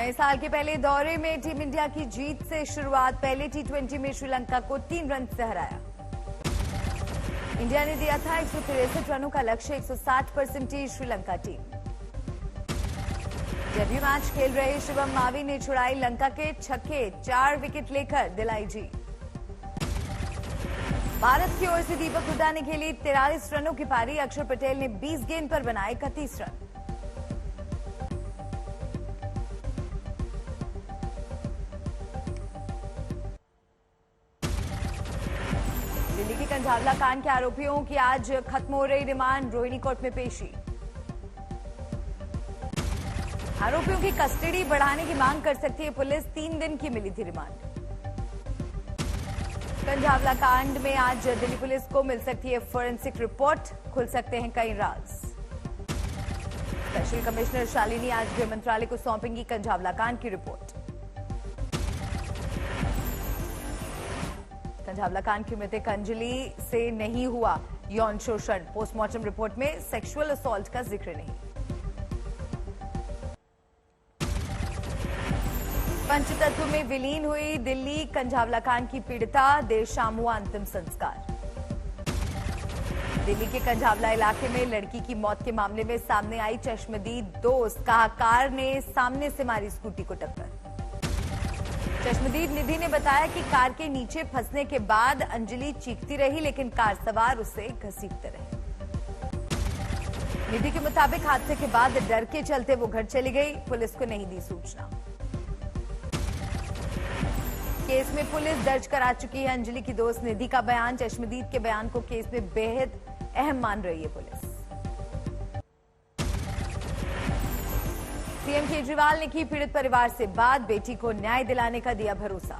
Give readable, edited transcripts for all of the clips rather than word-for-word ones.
नए साल के पहले दौरे में टीम इंडिया की जीत से शुरुआत। पहले टी20 में श्रीलंका को 3 रन से हराया। इंडिया ने दिया था 163 रनों का लक्ष्य, 160 percentage Sri Lanka team. Debut match खेल रहे शिवम मावी ने छुड़ाई लंका के छक्के, 4 विकेट लेकर दिलाई जीत। भारत की ओर से दीपक हुड्डा ने खेली 43 रनों की पारी। अक्षर पटेल ने 20 गेंद पर बनाए 31 रन। दिल्ली के कंझावला कांड के आरोपियों की आज खत्म हो रही रिमांड। रोहिणी कोर्ट में पेशी। आरोपियों की कस्टडी बढ़ाने की मांग कर सकती है पुलिस। 3 दिन की मिली थी रिमांड। कंझावला कांड में आज दिल्ली पुलिस को मिल सकती है फोरेंसिक रिपोर्ट। खुल सकते हैं कई राज। स्पेशल कमिश्नर शालिनी आज गृह मंत्रालय को सौंपेंगी कंझावला कांड की रिपोर्ट। कंझावला कांड की मृतक अंजलि से नहीं हुआ यौन शोषण। पोस्टमार्टम रिपोर्ट में सेक्सुअल असॉल्ट का जिक्र नहीं। पंचतत्व में विलीन हुई दिल्ली कंझावला कांड की पीड़िता। देर शाम हुआ अंतिम संस्कार। दिल्ली के कंझावला इलाके में लड़की की मौत के मामले में सामने आई चश्मदीद दोस्त। कहा कार ने सामने से मारी स्कूटी को टक्कर। चश्मदीद निधि ने बताया कि कार के नीचे फंसने के बाद अंजलि चीखती रही, लेकिन कार सवार उसे घसीटते रहे। निधि के मुताबिक हादसे के बाद डर के चलते वो घर चली गई। पुलिस को नहीं दी सूचना। केस में पुलिस दर्ज करा चुकी है। अंजलि की दोस्त निधि का बयान। चश्मदीद के बयान को केस में बेहद अहम मान रही है पुलिस। सीएम केजरीवाल ने की पीड़ित परिवार से बात। बेटी को न्याय दिलाने का दिया भरोसा।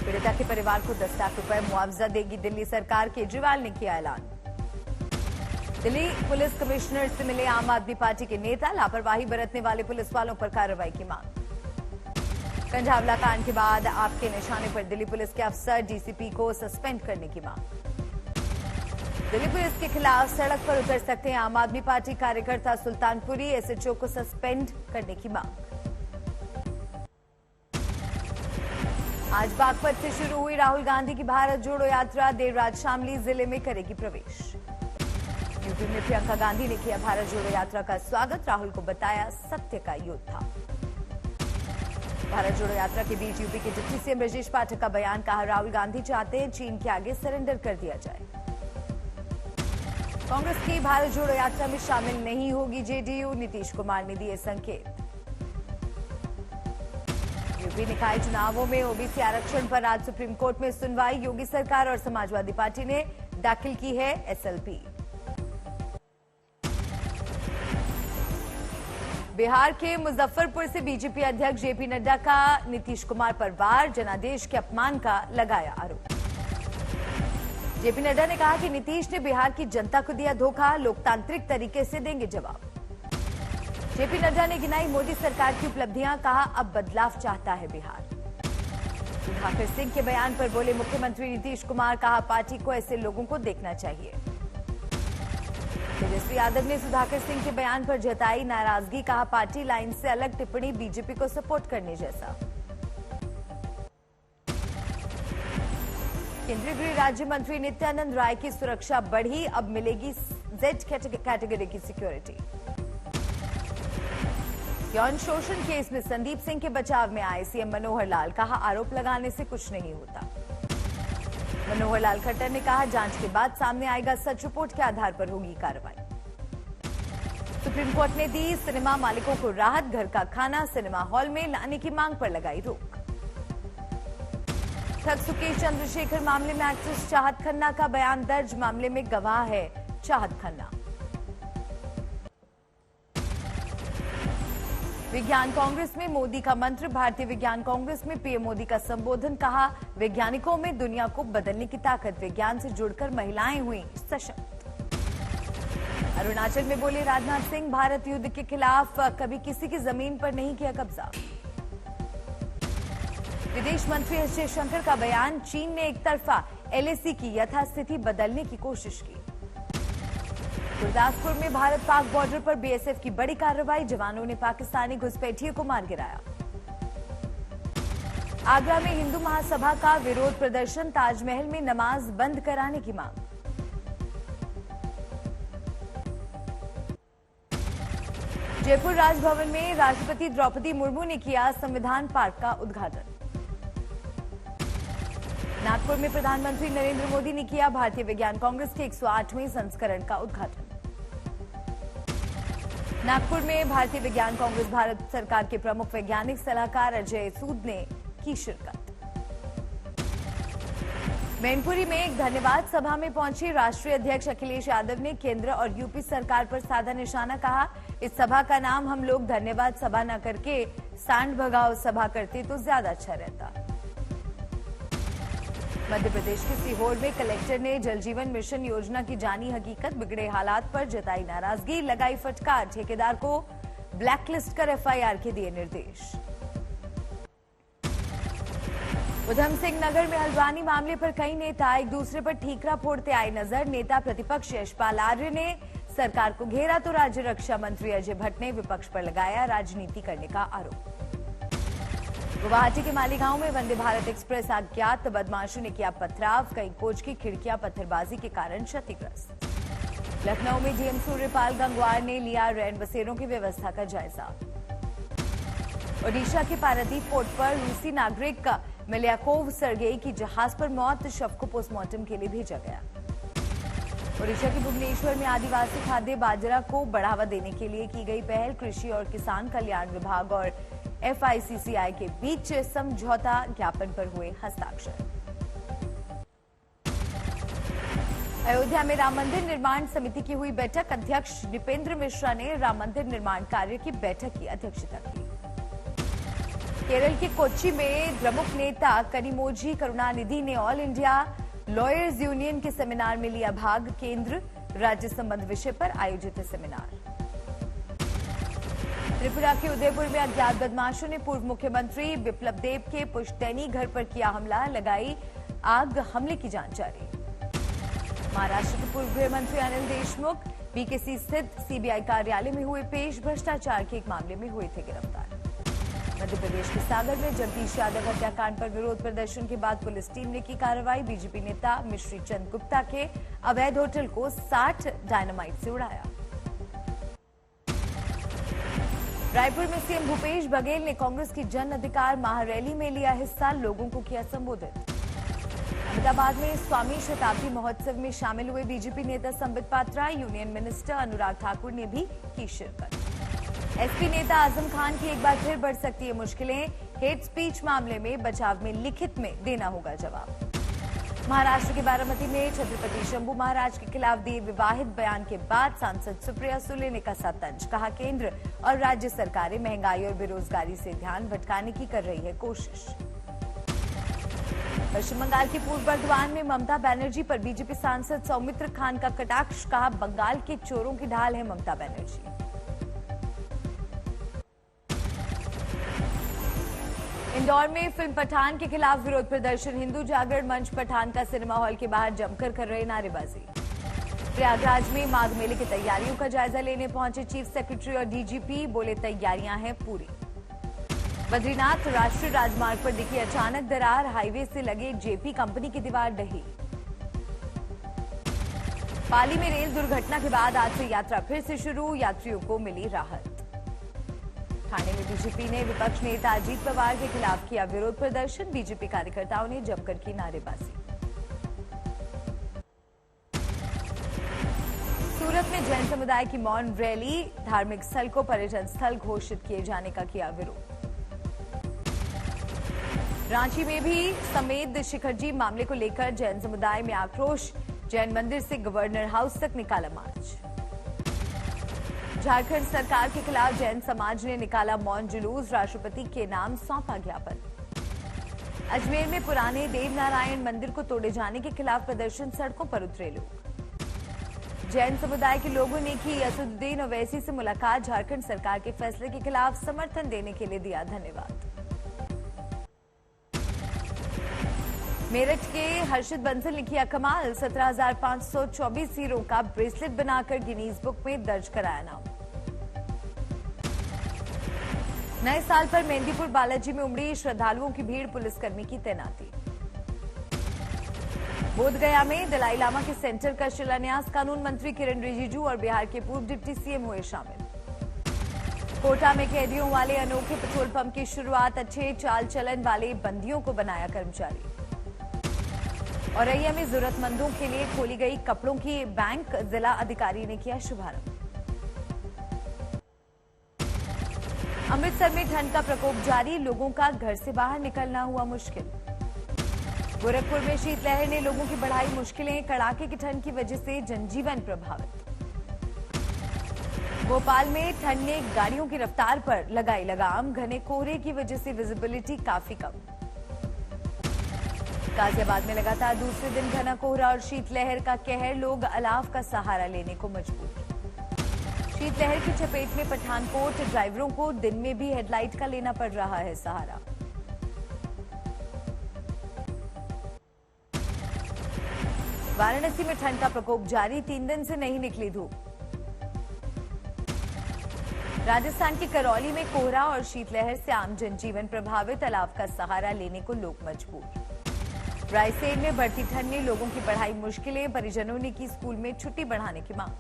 पीड़िता के परिवार को 10 लाख रुपए मुआवजा देगी दिल्ली सरकार। केजरीवाल ने किया ऐलान। दिल्ली पुलिस कमिश्नर से मिले आम आदमी पार्टी के नेता। लापरवाही बरतने वाले पुलिस वालों पर कार्रवाई की मांग। कंझावला कांड के बाद आपके निशाने पर दिल्ली पुलिस के अफसर, डीसीपी को सस्पेंड करने की मांग। दिल्ली पुलिस के खिलाफ सड़क पर उतर सकते हैं आम आदमी पार्टी कार्यकर्ता। सुल्तानपुरी एसएचओ को सस्पेंड करने की मांग। आज बागपत से शुरू हुई राहुल गांधी की भारत जोड़ो यात्रा। देर रात शामली जिले में करेगी प्रवेश। यूपी में प्रियंका गांधी ने किया भारत जोड़ो यात्रा का स्वागत। राहुल को बताया सत्य का योद्धा। भारत जोड़ो यात्रा के बीच यूपी के डिप्टी सीएम ब्रजेश पाठक का बयान। कहा राहुल गांधी चाहते हैं चीन के आगे सरेंडर कर दिया जाए। कांग्रेस की भारत जोड़ो यात्रा में शामिल नहीं होगी जेडीयू। नीतीश कुमार ने दिए संकेत। यूपी निकाय चुनावों में ओबीसी आरक्षण पर आज सुप्रीम कोर्ट में सुनवाई। योगी सरकार और समाजवादी पार्टी ने दाखिल की है एसएलपी। बिहार के मुजफ्फरपुर से बीजेपी अध्यक्ष जेपी नड्डा का नीतीश कुमार पर वार। जनादेश के अपमान का लगाया आरोप। जेपी नड्डा ने कहा कि नीतीश ने बिहार की जनता को दिया धोखा। लोकतांत्रिक तरीके से देंगे जवाब। जेपी नड्डा ने गिनाई मोदी सरकार की उपलब्धियां। कहा अब बदलाव चाहता है बिहार। सुधाकर सिंह के बयान पर बोले मुख्यमंत्री नीतीश कुमार। कहा पार्टी को ऐसे लोगों को देखना चाहिए। तेजस्वी यादव ने सुधाकर सिंह के बयान पर जताई नाराजगी। कहा पार्टी लाइन से अलग टिप्पणी बीजेपी को सपोर्ट करने जैसा। केंद्रीय गृह राज्य मंत्री नित्यानंद राय की सुरक्षा बढ़ी। अब मिलेगी जेड कैटेगरी की सिक्योरिटी। यौन शोषण केस में संदीप सिंह के बचाव में आए सीएम मनोहर लाल। कहा आरोप लगाने से कुछ नहीं होता। मनोहर लाल खट्टर ने कहा जांच के बाद सामने आएगा सच। रिपोर्ट के आधार पर होगी कार्रवाई। सुप्रीम कोर्ट ने दी सिनेमा मालिकों को राहत। घर का खाना सिनेमा हॉल में लाने की मांग पर लगाई रोक। ठग सुकेश चंद्रशेखर मामले में एक्ट्रेस चाहत खन्ना का बयान दर्ज। मामले में गवाह है चाहत खन्ना। विज्ञान कांग्रेस में मोदी का मंत्र। भारतीय विज्ञान कांग्रेस में पीएम मोदी का संबोधन। कहा वैज्ञानिकों में दुनिया को बदलने की ताकत। विज्ञान से जुड़कर महिलाएं हुई सशक्त। अरुणाचल में बोले राजनाथ सिंह। भारत युद्ध के खिलाफ कभी किसी की जमीन पर नहीं किया कब्जा। विदेश मंत्री एस जयशंकर का बयान। चीन ने एक तरफा एलएसी की यथास्थिति बदलने की कोशिश की। गुरदासपुर में भारत पाक बॉर्डर पर बीएसएफ की बड़ी कार्रवाई, जवानों ने पाकिस्तानी घुसपैठियों को मार गिराया। आगरा में हिंदू महासभा का विरोध प्रदर्शन, ताजमहल में नमाज बंद कराने की मांग। जयपुर राजभवन में राष्ट्रपति द्रौपदी मुर्मू ने किया संविधान पार्क का उद्घाटन। नागपुर में प्रधानमंत्री नरेंद्र मोदी ने किया भारतीय विज्ञान कांग्रेस के 108वें संस्करण का उद्घाटन। नागपुर में भारतीय विज्ञान कांग्रेस भारत सरकार के प्रमुख वैज्ञानिक सलाहकार अजय सूद ने की शिरकत। मैनपुरी में एक धन्यवाद सभा में पहुंचे राष्ट्रीय अध्यक्ष अखिलेश यादव ने केंद्र और यूपी सरकार पर साधा निशाना, कहा इस सभा का नाम हम लोग धन्यवाद सभा न करके सांड भगाओ सभा करते तो ज्यादा अच्छा रहता। मध्य प्रदेश के सीहोर में कलेक्टर ने जल जीवन मिशन योजना की जानी हकीकत, बिगड़े हालात पर जताई नाराजगी, लगाई फटकार, ठेकेदार को ब्लैकलिस्ट कर एफआईआर के दिए निर्देश। उधम सिंह नगर में हल्द्वानी मामले पर कई नेता एक दूसरे पर ठीकरा फोड़ते आए नजर। नेता प्रतिपक्ष यशपाल आर्य ने सरकार को घेरा तो राज्य रक्षा मंत्री अजय भट्ट ने विपक्ष पर लगाया राजनीति करने का आरोप। गुवाहाटी के मालीगांव में वंदे भारत एक्सप्रेस अज्ञात बदमाशों ने किया पथराव, कई कोच की खिड़कियां पत्थरबाजी के कारण क्षतिग्रस्त। लखनऊ में डीएम सूर्यपाल गंगवार ने लिया रैन बसेरों की व्यवस्था का जायजा। ओडिशा के पारादीप पोर्ट पर रूसी नागरिक मिल्याकोव सर्गेई की जहाज पर मौत, शव को पोस्टमार्टम के लिए भेजा गया। ओडिशा के भुवनेश्वर में आदिवासी खाद्य बाजरा को बढ़ावा देने के लिए की गई पहल, कृषि और किसान कल्याण विभाग और एफआईसीसीआई के बीच समझौता ज्ञापन पर हुए हस्ताक्षर। अयोध्या में राम मंदिर निर्माण समिति की हुई बैठक, अध्यक्ष दीपेंद्र मिश्रा ने राम मंदिर निर्माण कार्य की बैठक की अध्यक्षता की। केरल के कोच्चि में द्रमुक नेता कनिमोझी करुणानिधि ने ऑल इंडिया लॉयर्स यूनियन के सेमिनार में लिया भाग, केंद्र राज्य संबंध विषय पर आयोजित है सेमिनार। त्रिपुरा के उदयपुर में अज्ञात बदमाशों ने पूर्व मुख्यमंत्री बिप्लब देब के पुश्तैनी घर पर किया हमला, लगाई आग, हमले की जांच जारी। महाराष्ट्र के पूर्व गृह मंत्री अनिल देशमुख बीकेसी स्थित सीबीआई कार्यालय में हुए पेश, भ्रष्टाचार के एक मामले में हुए थे गिरफ्तार। मध्य प्रदेश के सागर में जगदीश यादव हत्याकांड पर विरोध प्रदर्शन के बाद पुलिस टीम ने की कार्रवाई, बीजेपी नेता मिश्री चंद गुप्ता के अवैध होटल को 60 डायनामाइट से उड़ाया। रायपुर में सीएम भूपेश बघेल ने कांग्रेस की जन अधिकार महारैली में लिया हिस्सा, लोगों को किया संबोधित। अहमदाबाद में स्वामी शताब्दी महोत्सव में शामिल हुए बीजेपी नेता संबित पात्रा, यूनियन मिनिस्टर अनुराग ठाकुर ने भी की शिरकत। एसपी नेता आजम खान की एक बार फिर बढ़ सकती है मुश्किलें, हेट स्पीच मामले में बचाव में लिखित में देना होगा जवाब। महाराष्ट्र के बारामती में छत्रपति शंभू महाराज के खिलाफ दिए विवादित बयान के बाद सांसद सुप्रिया सुले ने कसा तंज, कहा केंद्र और राज्य सरकारें महंगाई और बेरोजगारी से ध्यान भटकाने की कर रही है कोशिश। पश्चिम बंगाल के पूर्व बर्धमान में ममता बनर्जी पर बीजेपी सांसद सौमित्र खान का कटाक्ष, कहा बंगाल के चोरों की ढाल है ममता बनर्जी। इंदौर में फिल्म पठान के खिलाफ विरोध प्रदर्शन, हिंदू जागरण मंच पठान का सिनेमा हॉल के बाहर जमकर कर रहे नारेबाजी। प्रयागराज में माघ मेले की तैयारियों का जायजा लेने पहुंचे चीफ सेक्रेटरी और डीजीपी, बोले तैयारियां हैं पूरी। बद्रीनाथ राष्ट्रीय राजमार्ग पर दिखी अचानक दरार, हाईवे से लगे जेपी कंपनी की दीवार ढही। पाली में रेल दुर्घटना के बाद आज से यात्रा फिर से शुरू, यात्रियों को मिली राहत। ठाणे में बीजेपी ने विपक्ष नेता अजीत पवार के खिलाफ किया विरोध प्रदर्शन, बीजेपी कार्यकर्ताओं ने जमकर की नारेबाजी। सूरत में जैन समुदाय की मौन रैली, धार्मिक स्थल को पर्यटन स्थल घोषित किए जाने का किया विरोध। रांची में भी समेत शिखरजी मामले को लेकर जैन समुदाय में आक्रोश, जैन मंदिर से गवर्नर हाउस तक निकाला मार्च। झारखंड सरकार के खिलाफ जैन समाज ने निकाला मौन जुलूस, राष्ट्रपति के नाम सौंपा ज्ञापन। अजमेर में पुराने देवनारायण मंदिर को तोड़े जाने के खिलाफ प्रदर्शन, सड़कों पर उतरे लोग। जैन समुदाय के लोगों ने की असदुद्दीन ओवैसी से मुलाकात, झारखंड सरकार के फैसले के खिलाफ समर्थन देने के लिए दिया धन्यवाद। मेरठ के हर्षित बंसल ने किया कमाल, 17,524 हीरों का ब्रेसलेट बनाकर गिनीज बुक में दर्ज कराया नाम। नए साल पर मेहंदीपुर बालाजी में उमड़ी श्रद्धालुओं की भीड़, पुलिसकर्मी की तैनाती। बोधगया में दलाई लामा के सेंटर का शिलान्यास, कानून मंत्री किरण रिजिजू और बिहार के पूर्व डिप्टी सीएम हुए शामिल। कोटा में कैदियों वाले अनोखे पेट्रोल पंप की शुरुआत, अच्छे चाल चलन वाले बंदियों को बनाया कर्मचारी। औरैया में जरूरतमंदों के लिए खोली गई कपड़ों की बैंक, जिला अधिकारी ने किया शुभारंभ। अमृतसर में ठंड का प्रकोप जारी, लोगों का घर से बाहर निकलना हुआ मुश्किल। गोरखपुर में शीतलहर ने लोगों की बढ़ाई मुश्किलें, कड़ाके की ठंड की वजह से जनजीवन प्रभावित। भोपाल में ठंड ने गाड़ियों की रफ्तार पर लगाई लगाम, घने कोहरे की वजह से विजिबिलिटी काफी कम। गाजियाबाद में लगातार दूसरे दिन घना कोहरा और शीतलहर का कहर, लोग अलाव का सहारा लेने को मजबूर। शीतलहर की चपेट में पठानकोट, ड्राइवरों को दिन में भी हेडलाइट का लेना पड़ रहा है सहारा। वाराणसी में ठंड का प्रकोप जारी, 3 दिन से नहीं निकली धूप। राजस्थान के करौली में कोहरा और शीतलहर से आम जनजीवन प्रभावित, अलाव का सहारा लेने को लोग मजबूर। रायसेन में बढ़ती ठंड ने लोगों की बढ़ाई मुश्किलें, परिजनों ने की स्कूल में छुट्टी बढ़ाने की मांग।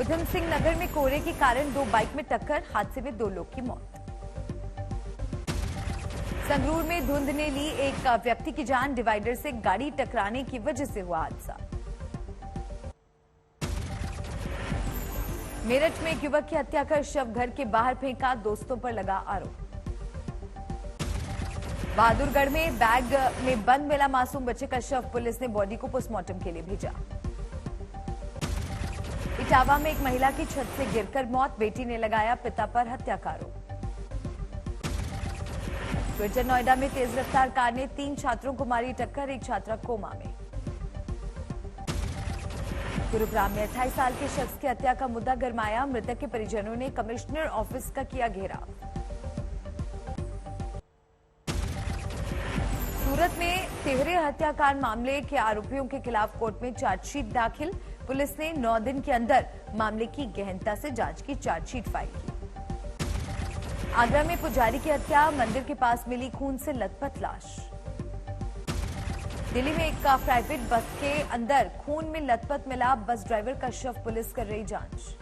उधम सिंह नगर में कोहरे के कारण 2 बाइक में टक्कर, हादसे में 2 लोग की मौत। संगरूर में धुंध ने ली एक व्यक्ति की जान, डिवाइडर से गाड़ी टकराने की वजह से हुआ हादसा। मेरठ में एक युवक की हत्या कर शव घर के बाहर फेंका, दोस्तों पर लगा आरोप। बहादुरगढ़ में बैग में बंद मिला मासूम बच्चे का शव, पुलिस ने बॉडी को पोस्टमार्टम के लिए भेजा। इटावा में एक महिला की छत से गिरकर मौत, बेटी ने लगाया पिता पर हत्या का आरोप। ग्रेटर नोएडा में तेज रफ्तार कार ने 3 छात्रों को मारी टक्कर, एक छात्रा कोमा में। गुरुग्राम में 28 साल के शख्स की हत्या का मुद्दा गरमाया, मृतक के परिजनों ने कमिश्नर ऑफिस का किया घेराव। सूरत में तिहरे हत्याकांड मामले के आरोपियों के खिलाफ कोर्ट में चार्जशीट दाखिल, पुलिस ने 9 दिन के अंदर मामले की गहनता से जांच की चार्जशीट फाइल की। आगरा में पुजारी की हत्या, मंदिर के पास मिली खून से लथपथ लाश। दिल्ली में एक प्राइवेट बस के अंदर खून में लथपथ मिला बस ड्राइवर का शव, पुलिस कर रही जांच।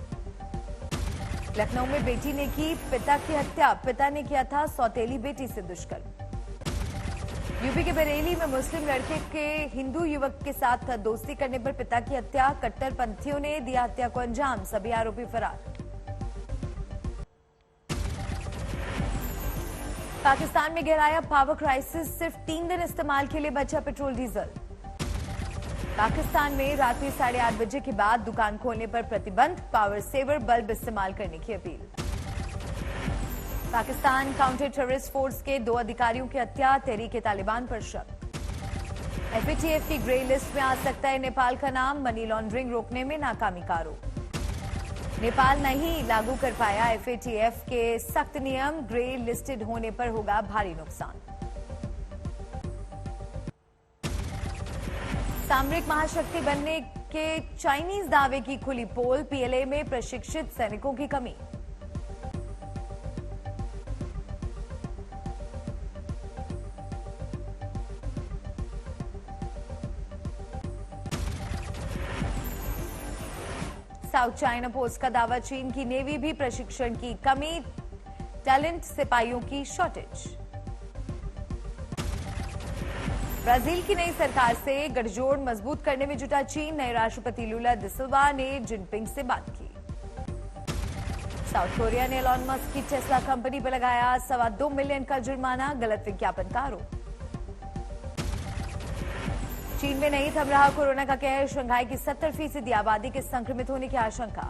लखनऊ में बेटी ने की पिता की हत्या, पिता ने किया था सौतेली बेटी से दुष्कर्म। यूपी के बरेली में मुस्लिम लड़के के हिंदू युवक के साथ दोस्ती करने पर पिता की हत्या, कट्टरपंथियों ने दिया हत्या को अंजाम, सभी आरोपी फरार। पाकिस्तान में गहराया पावर क्राइसिस, सिर्फ 3 दिन इस्तेमाल के लिए बचा पेट्रोल डीजल। पाकिस्तान में रात में 8:30 बजे के बाद दुकान खोलने पर प्रतिबंध, पावर सेवर बल्ब इस्तेमाल करने की appeal. Pakistan counter terrorist force के 2 अधिकारियों की हत्या, तहरीक तालिबान पर शक। एफएटीएफ की ग्रे लिस्ट में आ सकता है नेपाल का नाम, मनी लॉन्ड्रिंग रोकने में नाकामी का आरोप। नेपाल नहीं लागू कर पाया एफएटीएफ के सख्त नियम, ग्रे लिस्टेड होने पर होगा भारी नुकसान। सामरिक महाशक्ति बनने के चाइनीज दावे की खुली पोल, पीएलए में प्रशिक्षित सैनिकों की कमी। साउथ चाइना पोस्ट का दावा, चीन की नेवी भी प्रशिक्षण की कमी, टैलेंट सिपाहियों की शॉर्टेज। ब्राजील की नई सरकार से गठजोड़ मजबूत करने में जुटा चीन, नए राष्ट्रपति लुला दा सिल्वा ने जिनपिंग से बात की। साउथ कोरिया ने एलॉन मस्क की टेस्ला कंपनी पर लगाया $2.25 मिलियन का जुर्माना, गलत विज्ञापन का आरोप। चीन में नहीं थम रहा कोरोना का कहर, शंघाई की 70% आबादी के संक्रमित होने की आशंका।